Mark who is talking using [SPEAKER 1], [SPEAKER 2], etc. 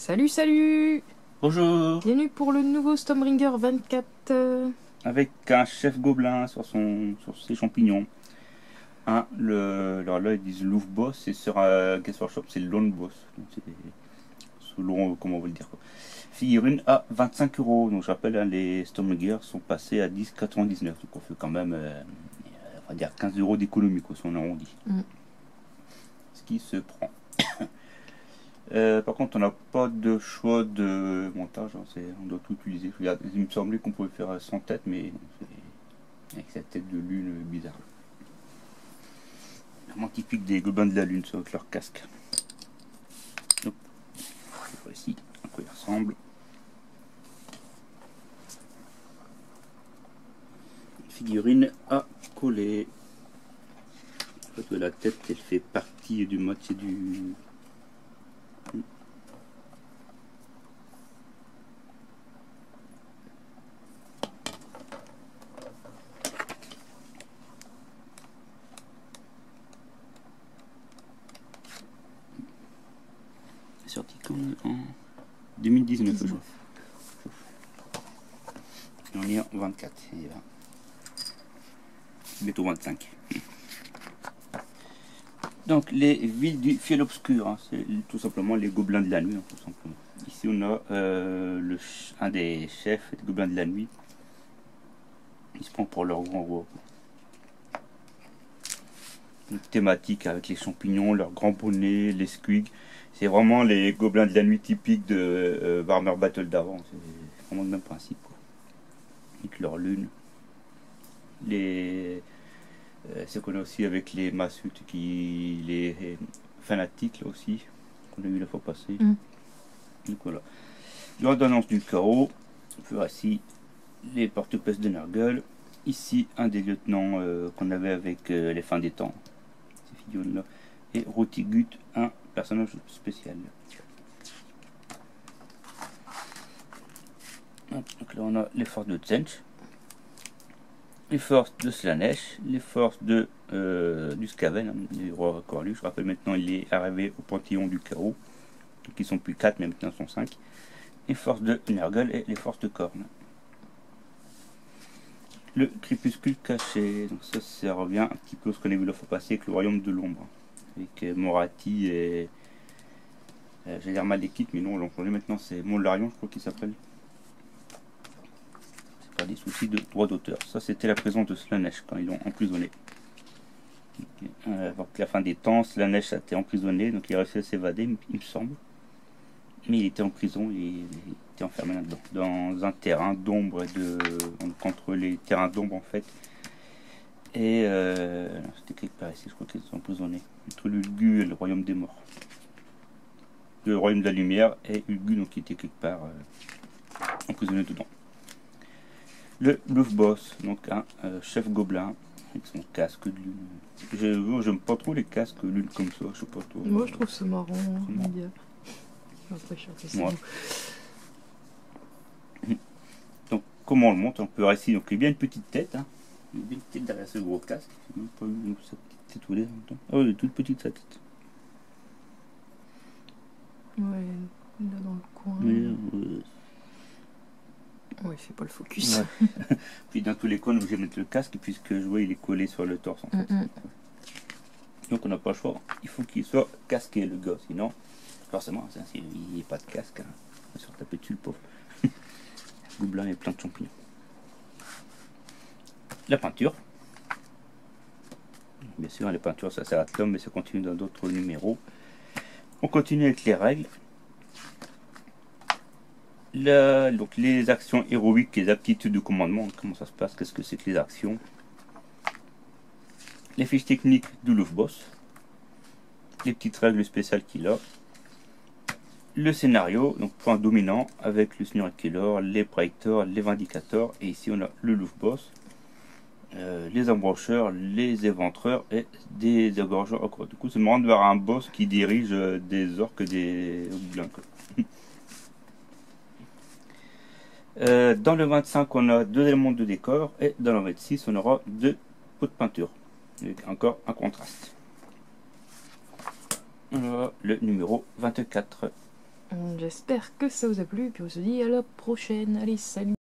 [SPEAKER 1] Salut, salut!
[SPEAKER 2] Bonjour.
[SPEAKER 1] Bienvenue pour le nouveau Stormbringer 24.
[SPEAKER 2] Avec un chef gobelin sur ses champignons. Alors là ils disent Louvre Boss et sur Guess Workshop c'est Lone Boss. Donc c'est selon comment on veut le dire quoi. Figurine à 25 euros. Donc je rappelle les Stormbringer sont passés à 10,99. Donc on fait quand même on va dire 15 euros d'économie quoi si on arrondit. Ce qui se prend. Par contre, on n'a pas de choix de montage, hein, on doit tout utiliser. Il me semblait qu'on pouvait faire sans tête, mais avec cette tête de lune bizarre. Vraiment typique des gobelins de la lune, ça, avec leur casque. Donc, voici à quoi il ressemble. Une figurine à coller. En fait, la tête, elle fait partie du moitié du. Sorti comme en 2019 je crois. On est en 24 et bientôt 25. Donc les villes du ciel obscur, hein, c'est tout simplement les gobelins de la nuit, hein, tout simplement. Ici on a un des chefs des gobelins de la nuit. Ils se prend pour leur grand roi. Une thématique avec les champignons, leur grand bonnet, les squigs. C'est vraiment les gobelins de la nuit typiques de Warhammer Battle d'avant. C'est vraiment le même principe, quoi. Avec leur lune. Ce qu'on a aussi avec les massutes, les fanatiques là aussi, qu'on a eu la fois passée. Donc voilà. L'ordonnance du chaos. Voici les porte-pièces de Nurgle. Ici, un des lieutenants qu'on avait avec les fins des temps. Ces figurines-là. Et Rotigut, un personnage spécial. Donc là, on a les forces de Tzench, les forces de Slaanesh, les forces de du Skaven, hein, du roi Corlu. Je rappelle maintenant, il est arrivé au Panthéon du Chaos. Donc ils sont plus 4, mais maintenant ils sont 5. Les forces de Nurgle et les forces de Khorne. Le crépuscule caché, donc ça revient un petit peu à ce qu'on a vu la fois passée avec le royaume de l'ombre. Avec Morathi et. J'allais dire Malekith, mais non, on l'a changé maintenant, c'est Mollarion, je crois qu'il s'appelle. C'est pas des soucis de droit d'auteur. Ça, c'était la prison de Slaanesh quand ils l'ont emprisonné. Avant la fin des temps, Slaanesh a été emprisonné, donc il a réussi à s'évader, il me semble. Mais il était en prison, il était enfermé là-dedans, dans un terrain d'ombre, contre les terrains d'ombre en fait. Et c'était quelque part ici, je crois qu'ils sont emprisonnés. Entre l'Ulgu et le royaume des morts. Le royaume de la lumière et Ulgu, donc qui était quelque part emprisonné dedans. Le Louvre Boss, donc un chef gobelin avec son casque de lune. J'aime pas trop les casques lune comme ça, je sais pas trop.
[SPEAKER 1] Moi je trouve ça marrant. Après,
[SPEAKER 2] ouais. Donc comment on le monte? On peut rester, donc il y a bien une petite tête, hein. Il y a bien une tête derrière ce gros casque. J'ai même pas vu sa petite tête où elle est en même temps. Ah oui, elle est toute petite sa tête.
[SPEAKER 1] Ouais, là dans le coin. Ouais, il fait pas le focus.
[SPEAKER 2] Ouais. Puis dans tous les coins, on est obligé de mettre le casque puisque je vois il est collé sur le torse en fait. Donc on n'a pas le choix. Il faut qu'il soit casqué le gars, sinon forcément il n'y a pas de casque. Hein. On va se taper dessus le pauvre. Le gobelin est plein de champignons. La peinture. Bien sûr, les peintures ça s'arrête là, mais ça continue dans d'autres numéros. On continue avec les règles. Là, donc les actions héroïques et les aptitudes de commandement, comment ça se passe, qu'est-ce que c'est que les actions. Les fiches techniques du Louvre Boss. Les petites règles spéciales qu'il a. Le scénario, donc point dominant avec le Seigneur Killer, les Praetors, les Vindicateurs. Et ici on a le Louvre Boss. Les embrancheurs, les éventreurs et des égorgeurs. Du coup, c'est marrant de voir un boss qui dirige des orques et des gobelins. Dans le 25, on a 2 éléments de décor et dans le 26, on aura 2 pots de peinture. Avec encore un contraste. Voilà le numéro 24.
[SPEAKER 1] J'espère que ça vous a plu, puis on se dit à la prochaine. Allez, salut!